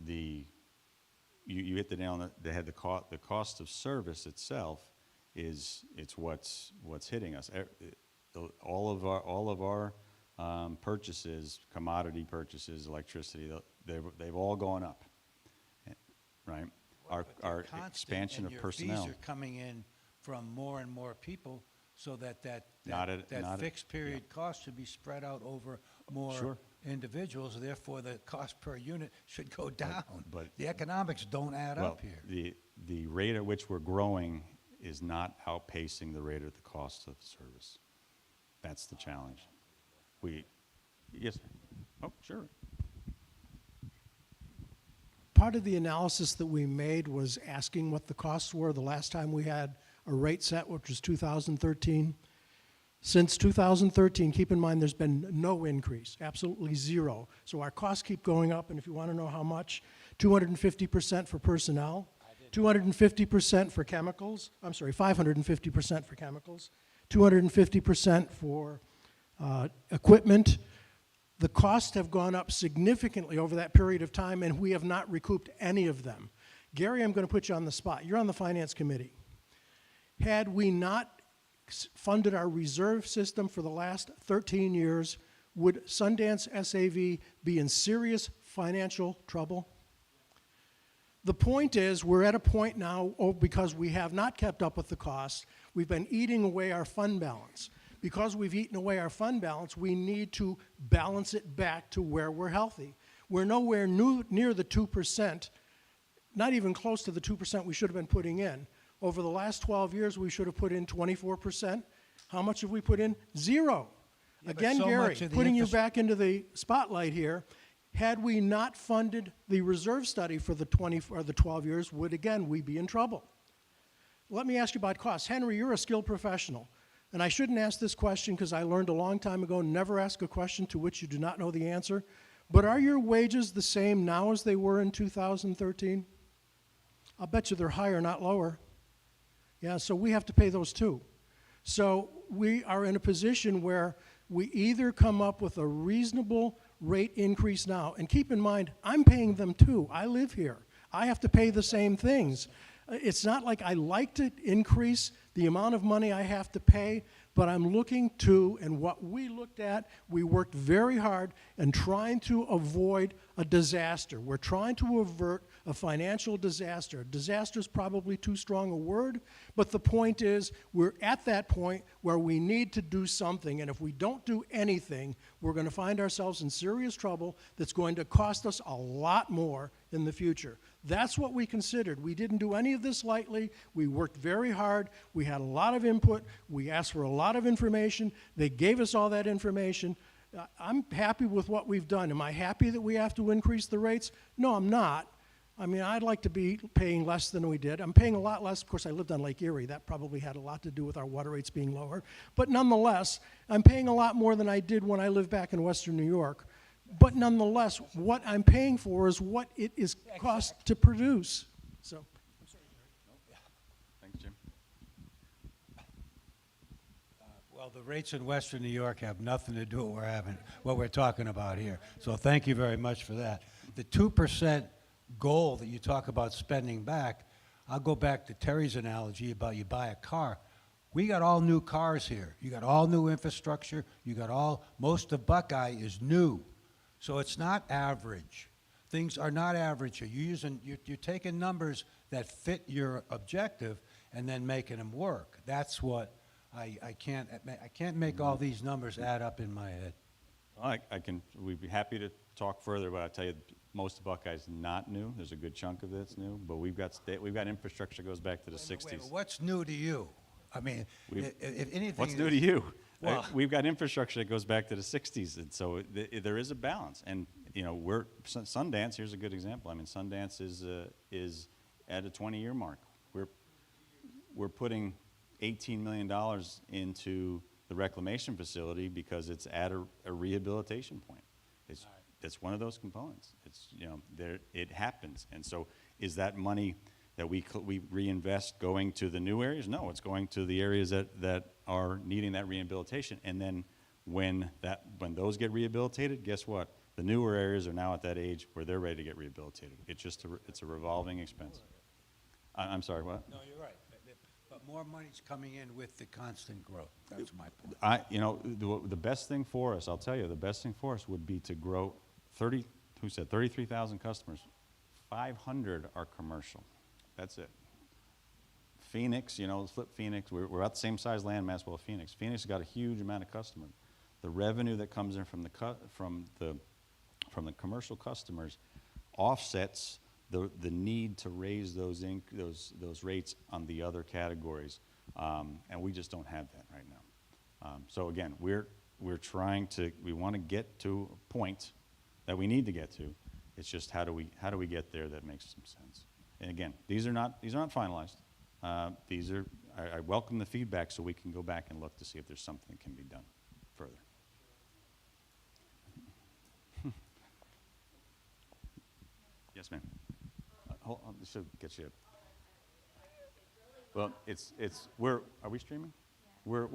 You hit the nail on the head. The cost of service itself is what's hitting us. All of our purchases, commodity purchases, electricity, they've all gone up, right? Our expansion of personnel. Fees are coming in from more and more people, so that fixed period cost should be spread out over more individuals. Therefore, the cost per unit should go down. But the economics don't add up here. The rate at which we're growing is not outpacing the rate of the cost of service. That's the challenge. Yes. Oh, sure. Part of the analysis that we made was asking what the costs were the last time we had a rate set, which was 2013. Since 2013, keep in mind there's been no increase, absolutely zero. So our costs keep going up, and if you want to know how much, 250% for personnel, 250% for chemicals, 550% for chemicals, 250% for equipment. The costs have gone up significantly over that period of time, and we have not recouped any of them. Gary, I'm going to put you on the spot. You're on the Finance Committee. Had we not funded our reserve system for the last 13 years, would Sundance SAV be in serious financial trouble? The point is, we're at a point now, because we have not kept up with the costs, we've been eating away our fund balance. Because we've eaten away our fund balance, we need to balance it back to where we're healthy. We're nowhere near the 2%, not even close to the 2% we should have been putting in. Over the last 12 years, we should have put in 24%. How much have we put in? Zero. Yeah, again, so Gary, putting you back into the spotlight here, had we not funded the reserve study for the 12 years, would again we be in trouble? Let me ask you about costs. Henry, you're a skilled professional. And I shouldn't ask this question because I learned a long time ago, never ask a question to which you do not know the answer. But are your wages the same now as they were in 2013? I'll bet you they're higher, not lower. Yeah, so we have to pay those too. So we are in a position where we either come up with a reasonable rate increase now, and keep in mind, I'm paying them too. I live here. I have to pay the same things. It's not like I like to increase the amount of money I have to pay, but I'm looking to, and what we looked at, we worked very hard in trying to avoid a disaster. We're trying to avert a financial disaster. Disaster is probably too strong a word, but the point is we're at that point where we need to do something, and if we don't do anything, we're going to find ourselves in serious trouble that's going to cost us a lot more in the future. That's what we considered. We didn't do any of this lightly. We worked very hard. We had a lot of input. We asked for a lot of information. They gave us all that information. I'm happy with what we've done. Am I happy that we have to increase the rates? No, I'm not. I mean, I'd like to be paying less than we did. I'm paying a lot less. Of course, I lived on Lake Erie. That probably had a lot to do with our water rates being lower. But nonetheless, I'm paying a lot more than I did when I lived back in Western New York. But nonetheless, what I'm paying for is what it is cost to produce. So. Thanks, Jim. Well, the rates in Western New York have nothing to do with what we're talking about here. So thank you very much for that. The 2% goal that you talk about spending back, I'll go back to Terry's analogy about you buy a car. We got all new cars here. You got all new infrastructure. You got most of Buckeye is new. So it's not average. Things are not average here. You're taking numbers that fit your objective and then making them work. That's what I can't make all these numbers add up in my head. We'd be happy to talk further, but I'll tell you, most of Buckeye's not new. There's a good chunk of it's new, but we've got infrastructure that goes back to the 60s. What's new to you? I mean, if anything. What's new to you? Well, We've got infrastructure that goes back to the 60s, and so there is a balance. And Sundance. Here's a good example. I mean, Sundance is at a 20-year mark. We're putting $18 million into the reclamation facility because it's at a rehabilitation point. It's one of those components. It happens, and so is that money that we reinvest going to the new areas? No, it's going to the areas that are needing that rehabilitation. And then when those get rehabilitated, guess what? The newer areas are now at that age where they're ready to get rehabilitated. It's a revolving expense. I'm sorry, what? No, you're right. But more money's coming in with the constant growth. That's my point. The best thing for us, I'll tell you, the best thing for us would be to grow 33,000 customers. 500 are commercial. That's it. Phoenix, flip Phoenix. We're about the same size landmass as Phoenix. Phoenix has got a huge amount of customers. The revenue that comes in from the commercial customers offsets the need to raise those rates on the other categories, and we just don't have that right now. So again, we want to get to a point that we need to get to. It's just how do we get there that makes some sense. And again, these are not finalized. I welcome the feedback so we can go back and look to see if there's something that can be done further. Yes, ma'am. Hold on, this should get you. Well, are we streaming? We're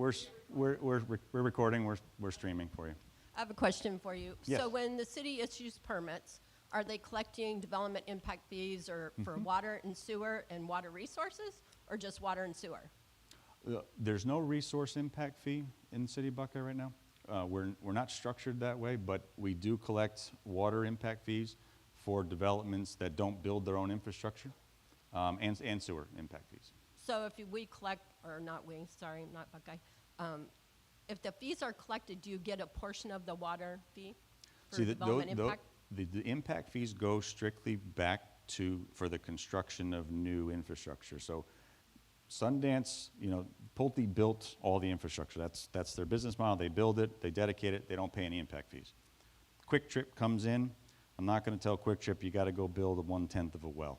recording. We're streaming for you. I have a question for you. Yes. So when the city issues permits, are they collecting development impact fees or for water and sewer and water resources, or just water and sewer? There's no resource impact fee in the city of Buckeye right now. We're not structured that way, but we do collect water impact fees for developments that don't build their own infrastructure, and sewer impact fees. So if we collect, or not we, sorry, not Buckeye, if the fees are collected, do you get a portion of the water fee for development impact? The impact fees go strictly back for the construction of new infrastructure. So Sundance, Pulte built all the infrastructure. That's their business model. They build it, they dedicate it, they don't pay any impact fees. Quick Trip comes in. I'm not going to tell Quick Trip you got to go build 1/10 of a well.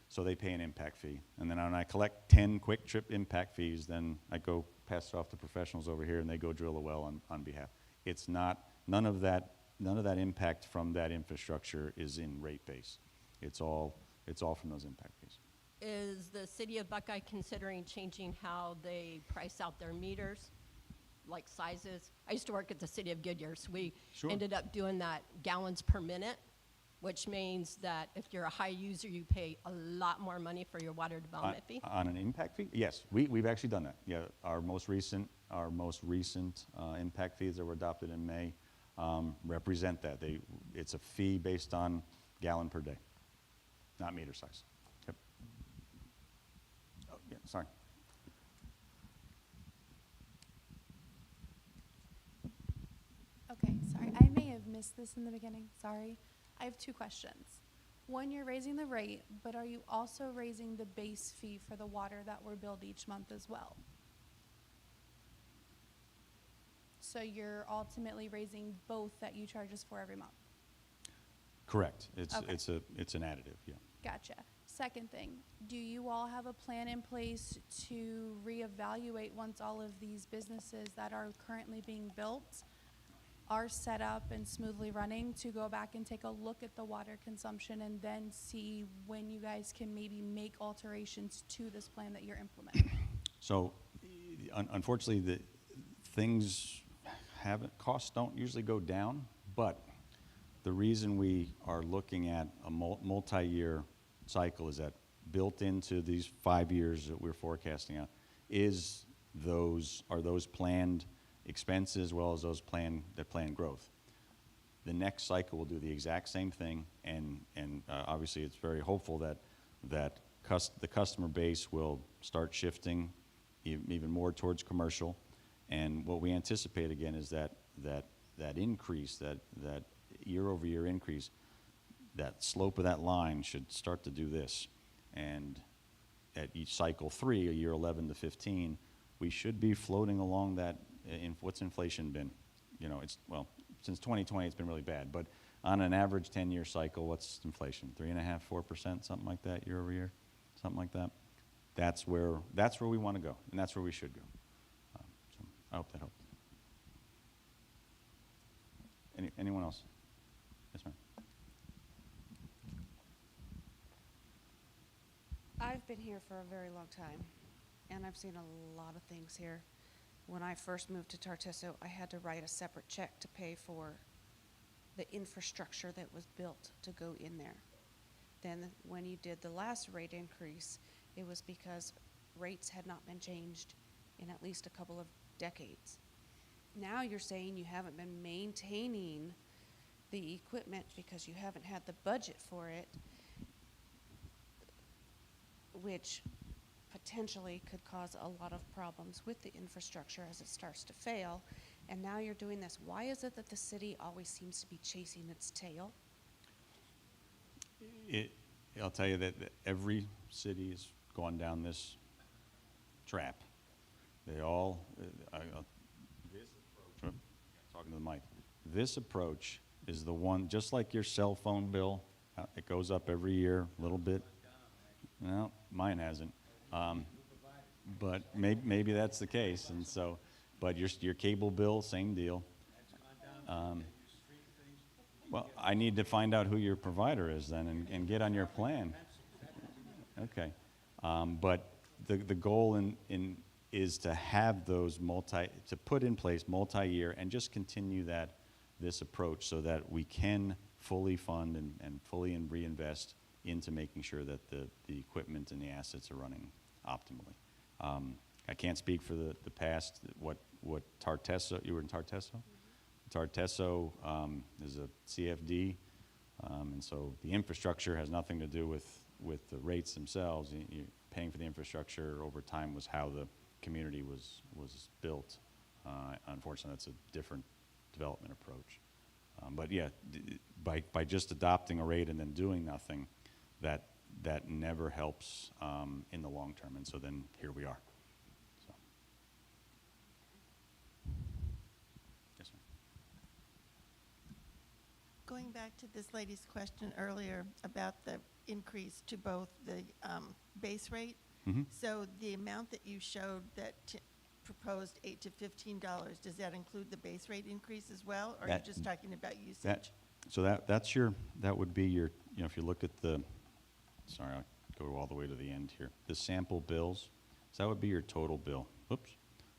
So they pay an impact fee. And then when I collect 10 Quick Trip impact fees, then I go pass it off to professionals over here and they go drill a well on behalf. It's not, none of that impact from that infrastructure is in rate base. It's all from those impact fees. Is the city of Buckeye considering changing how they price out their meters, like sizes? I used to work at the city of Goodyear, so we ended up doing that gallons per minute, which means that if you're a high user, you pay a lot more money for your water development fee. On an impact fee? Yes, we've actually done that. Yeah, our most recent impact fees that were adopted in May represent that. It's a fee based on gallon per day. not meter size. Yep. Oh, yeah, sorry. Okay, sorry. I may have missed this in the beginning. Sorry. I have two questions. One, you're raising the rate, but are you also raising the base fee for the water that we're billed each month as well? So you're ultimately raising both that you charge us for every month? Correct. It's Okay. it's an additive. Yeah. Gotcha. Second thing, do you all have a plan in place to reevaluate once all of these businesses that are currently being built are set up and smoothly running, to go back and take a look at the water consumption and then see when you guys can maybe make alterations to this plan that you're implementing? So, unfortunately, the things haven't, costs don't usually go down, but the reason we are looking at a multi-year cycle is that built into these 5 years that we're forecasting out are those planned expenses as well as those planned growth. The next cycle will do the exact same thing, and obviously it's very hopeful that the customer base will start shifting even more towards commercial. And what we anticipate again is that increase, that year-over-year increase, that slope of that line should start to do this. And at each cycle 3, a year 11 to 15, we should be floating along that. What's inflation been? You know, since 2020 it's been really bad, but on an average 10-year cycle, what's inflation? 3.5%, 4%, something like that, year over year, something like that. That's where we want to go, and that's where we should go. So I hope that helped. Anyone else? Yes, ma'am. I've been here for a very long time, and I've seen a lot of things here. When I first moved to Tartesso, I had to write a separate check to pay for the infrastructure that was built to go in there. Then when you did the last rate increase, it was because rates had not been changed in at least a couple of decades. Now you're saying you haven't been maintaining the equipment because you haven't had the budget for it, which potentially could cause a lot of problems with the infrastructure as it starts to fail. And now you're doing this. Why is it that the city always seems to be chasing its tail? I'll tell you that every city has gone down this trap. They all, this approach, talking to the mic, this approach is the one, just like your cell phone bill, it goes up every year a little bit. No, mine hasn't. But maybe that's the case, and so, but your cable bill, same deal. Well, I need to find out who your provider is then and get on your plan. Okay, but the goal is to have those to put in place multi-year and just continue this approach so that we can fully fund and fully reinvest into making sure that the equipment and the assets are running optimally. I can't speak for the past, what Tartesso, you were in Tartesso? Mm-hmm. Tartesso is a CFD, and so the infrastructure has nothing to do with the rates themselves. You're paying for the infrastructure over time was how the community was built. Unfortunately, that's a different development approach. But yeah, by just adopting a rate and then doing nothing, that never helps in the long term, and so then here we are. So. Yes, ma'am. Going back to this lady's question earlier about the increase to both the base rate, Mm-hmm. so the amount that you showed that proposed $8 to $15, does that include the base rate increase as well, or are you just talking about usage? That would be your, if you look at sorry, I'll go all the way to the end here. The sample bills, so that would be your total bill. Oops.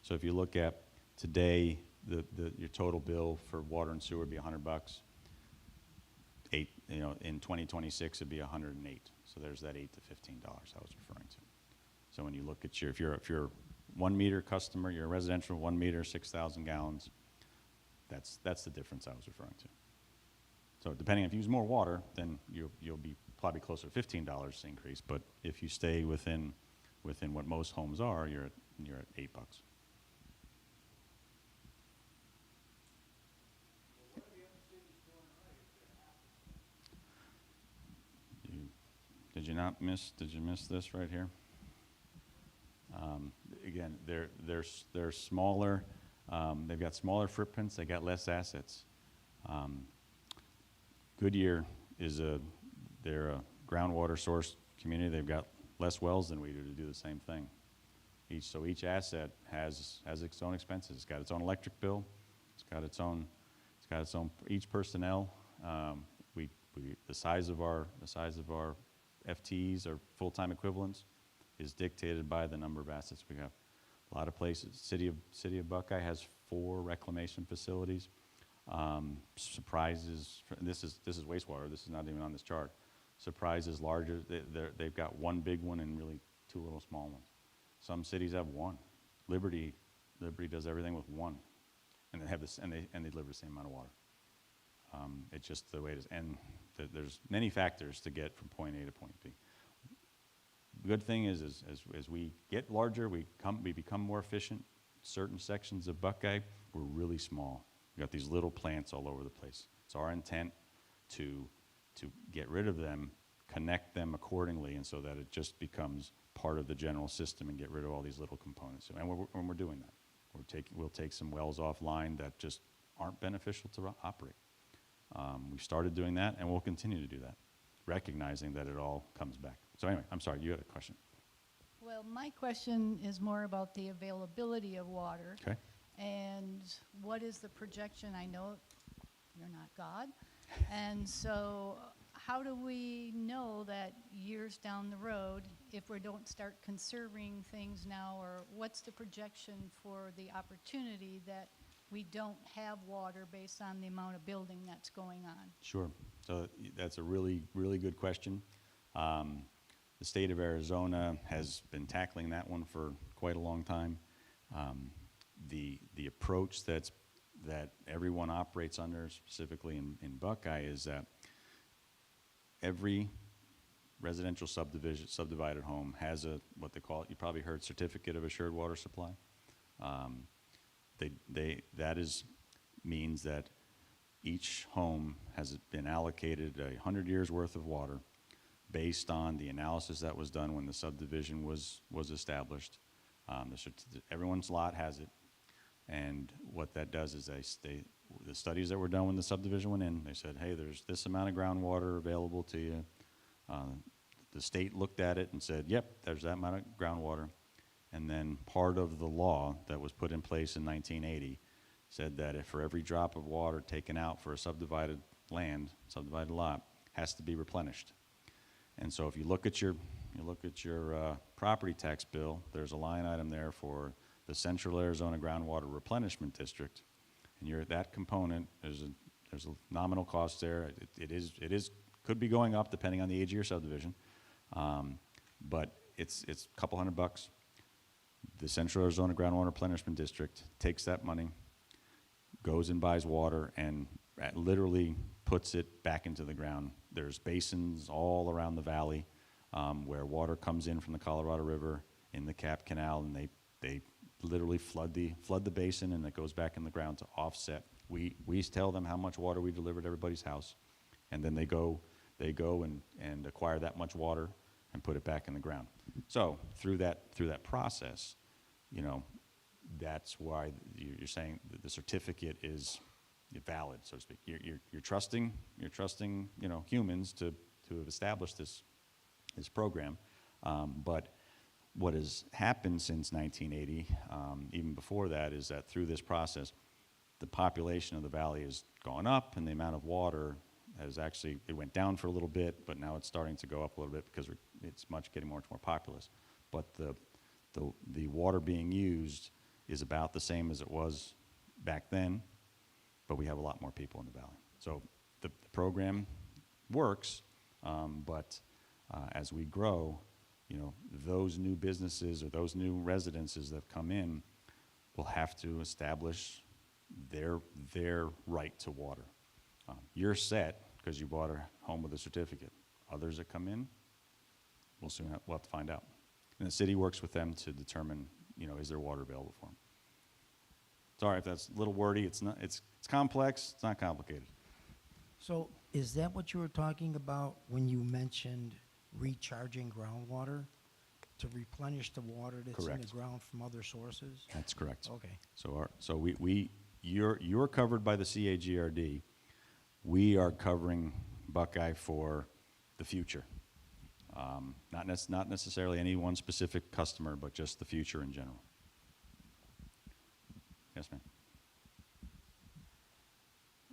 So if you look at today, your total bill for water and sewer would be $100. In 2026 it'd be 108. So there's that $8 to $15 I was referring to. So when you look at if you're 1 meter customer, you're a residential 1 meter, 6,000 gallons. That's the difference I was referring to. So depending if you use more water, then you'll be probably closer to $15 increase, but if you stay within what most homes are, you're at $8. Did you miss this right here? Again, they're smaller. They've got smaller footprints. They got less assets. Goodyear they're a groundwater source community. They've got less wells than we do to do the same thing. Each asset has its own expenses. It's got its own electric bill. It's got its own each personnel. The size of our FTEs or full-time equivalents is dictated by the number of assets we have. A lot of places, City of Buckeye has 4 reclamation facilities. Surprises, this is wastewater. This is not even on this chart. Surprises larger. They've got 1 big one and really 2 little small ones. Some cities have 1. Liberty does everything with 1, and they have this, and they deliver the same amount of water. It's just the way it is, and there's many factors to get from point A to point B. The good thing is as we get larger, we become more efficient. Certain sections of Buckeye, we're really small. We got these little plants all over the place. It's our intent to get rid of them, connect them accordingly, and so that it just becomes part of the general system and get rid of all these little components. And we're doing that. We'll take some wells offline that just aren't beneficial to operate. We've started doing that, and we'll continue to do that, recognizing that it all comes back. So anyway, I'm sorry, you had a question. Well, my question is more about the availability of water. Okay. And what is the projection? I know you're not God. And so how do we know that years down the road, if we don't start conserving things now, or what's the projection for the opportunity that we don't have water based on the amount of building that's going on? Sure. So that's a really, really good question. The state of Arizona has been tackling that one for quite a long time. The approach that everyone operates under, specifically in Buckeye, is that every residential subdivided home has what they call, you probably heard, certificate of assured water supply. Means that each home has been allocated 100 years worth of water based on the analysis that was done when the subdivision was established. Everyone's lot has it, and what that does is the studies that were done when the subdivision went in, they said, hey, there's this amount of groundwater available to you. The state looked at it and said, yep, there's that amount of groundwater. And then part of the law that was put in place in 1980 said that if for every drop of water taken out for a subdivided lot, has to be replenished. And so if you look at your property tax bill, there's a line item there for the Central Arizona Groundwater Replenishment District, and that component, there's a nominal cost there. It could be going up depending on the age of your subdivision, but it's a couple $100. The Central Arizona Groundwater Replenishment District takes that money, goes and buys water, and literally puts it back into the ground. There's basins all around the valley where water comes in from the Colorado River in the Cap Canal, and they literally flood the basin, and it goes back in the ground to offset. We tell them how much water we deliver to everybody's house, and then they go and acquire that much water and put it back in the ground. So through that process, that's why you're saying that the certificate is valid, so to speak. You're trusting humans to have established this program, but what has happened since 1980, even before that, is that through this process, the population of the valley has gone up, and the amount of water it went down for a little bit, but now it's starting to go up a little bit because it's getting much more populous. But the water being used is about the same as it was back then, but we have a lot more people in the valley. So the program works, but as we grow, those new businesses or those new residences that come in will have to establish their right to water. You're set because you bought a home with a certificate. others that come in, we'll have to find out. And the city works with them to determine, is there water available for them. Sorry if that's a little wordy. It's not. It's complex. It's not complicated. So is that what you were talking about when you mentioned recharging groundwater to replenish the water that's in the Correct. ground from other sources? That's correct. Okay. So you're covered by the CAGRD. We are covering Buckeye for the future. Not necessarily any one specific customer, but just the future in general. Yes, ma'am.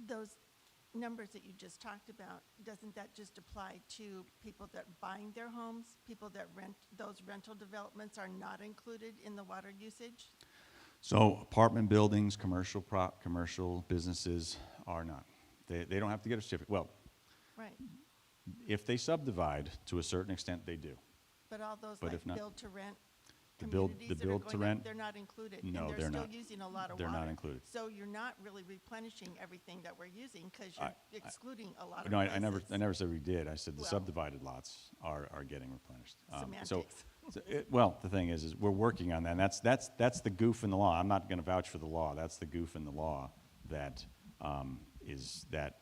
Those numbers that you just talked about, doesn't that just apply to people that buying their homes? People that rent, those rental developments are not included in the water usage? So apartment buildings, commercial businesses are not. They don't have to get a certificate. Well, Right. if they subdivide to a certain extent, they do. But all those But like if not- build-to-rent The build- communities the that are build to going up, rent? they're not included. No, And they're they're not. still using a lot of They're water. not included. So you're not really replenishing everything that we're using because I- you're excluding a lot of No, places. I never said we did. I said the Well- subdivided lots are getting replenished. Semantics. Well, the thing is we're working on that. And that's the goof in the law. I'm not going to vouch for the law. That's the goof in the law that is that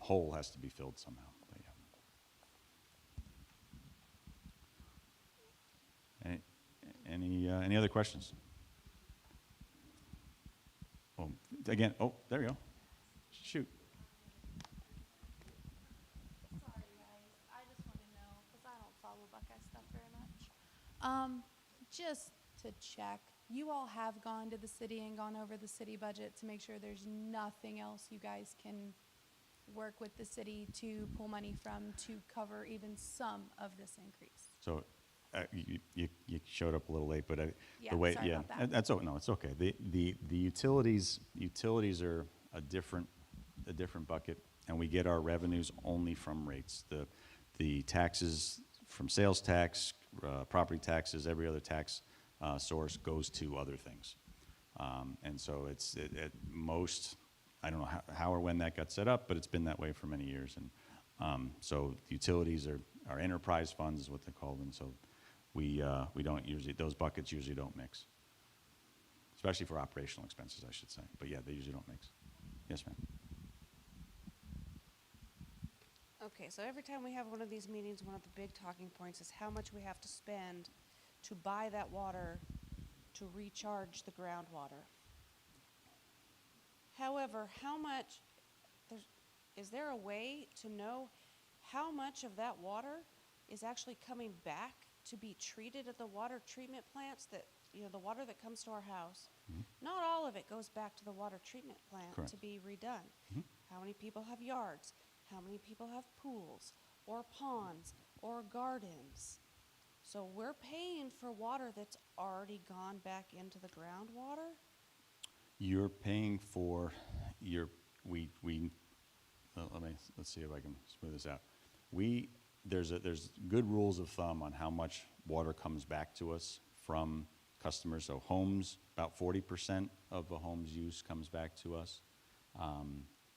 hole has to be filled somehow. But, yeah. Any other questions? Oh, again. Oh, there you go. Shoot. Sorry, guys. I just want to know, because I don't follow Buckeye stuff very much. Just to check, you all have gone to the city and gone over the city budget to make sure there's nothing else you guys can work with the city to pull money from to cover even some of this increase. So you showed up a little late, but Yeah, the way sorry about that. no, it's okay. The utilities are a different bucket, and we get our revenues only from rates. The taxes from sales tax, property taxes, every other tax source goes to other things, and so it's at most. I don't know how or when that got set up, but it's been that way for many years. And so utilities are enterprise funds is what they call them. So we don't usually, those buckets usually don't mix, especially for operational expenses, I should say. But yeah, they usually don't mix. Yes, ma'am. Okay, so every time we have one of these meetings, one of the big talking points is how much we have to spend to buy that water to recharge the groundwater. However, is there a way to know how much of that water is actually coming back to be treated at the water treatment plants that, the water that comes to our house? Mm-hmm. Not all of it goes back to the water treatment plant Correct. to be redone. Mm-hmm. How many people have yards? How many people have pools or ponds or gardens? So we're paying for water that's already gone back into the groundwater? You're paying for let's see if I can smooth this out. There's good rules of thumb on how much water comes back to us from customers. So homes, about 40% of a home's use comes back to us.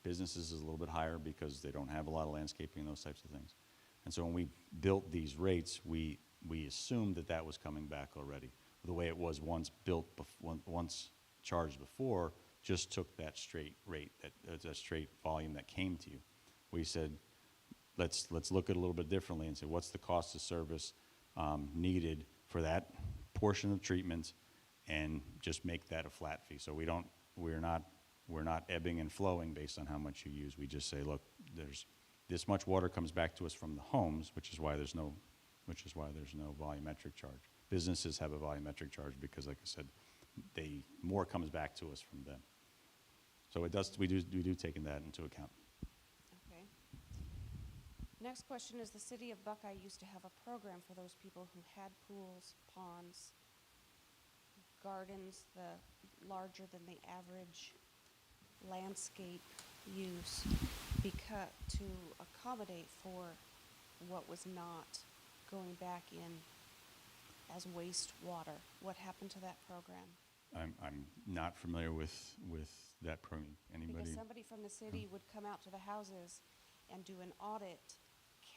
Businesses is a little bit higher because they don't have a lot of landscaping and those types of things. And so when we built these rates, we assumed that was coming back already. The way it was once built, once charged before, just took that straight rate, that straight volume that came to you. We said, let's look at it a little bit differently and say, what's the cost of service needed for that portion of treatment, and just make that a flat fee. So we're not ebbing and flowing based on how much you use. We just say, look, there's this much water comes back to us from the homes, which is why there's no volumetric charge. Businesses have a volumetric charge because, like I said, more comes back to us from them. So we do take that into account. Okay. Next question is, the city of Buckeye used to have a program for those people who had pools, ponds, gardens, the larger than the average landscape use, to accommodate for what was not going back in as wastewater. What happened to that program? I'm not familiar with that program. Anybody? Because somebody from the city would come out to the houses and do an audit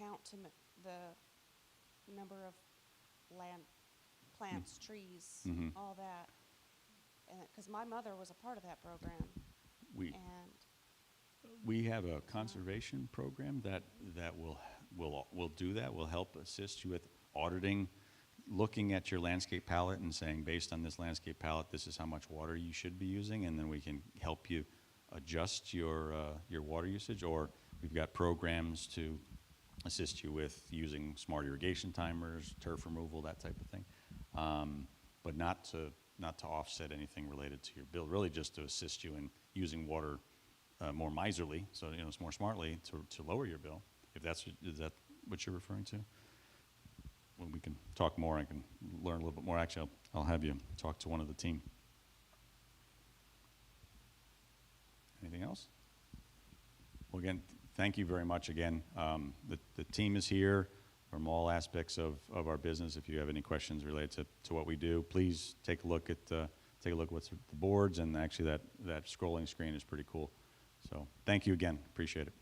count to the number of land, plants, trees, all that. And, because my mother was a part of that program, We, and we have a conservation program that will do that, will help assist you with auditing, looking at your landscape palette and saying, based on this landscape palette, this is how much water you should be using, and then we can help you adjust your water usage. Or we've got programs to assist you with using smart irrigation timers, turf removal, that type of thing, but not to offset anything related to your bill. Really, just to assist you in using water more miserly, so it's more smartly to lower your bill. If is that what you're referring to? When we can talk more, I can learn a little bit more. Actually, I'll have you talk to one of the team. Anything else? Well, again, thank you very much again. The team is here from all aspects of our business. If you have any questions related to what we do, please take a look at what's the boards, and actually that scrolling screen is pretty cool. So thank you again. Appreciate it.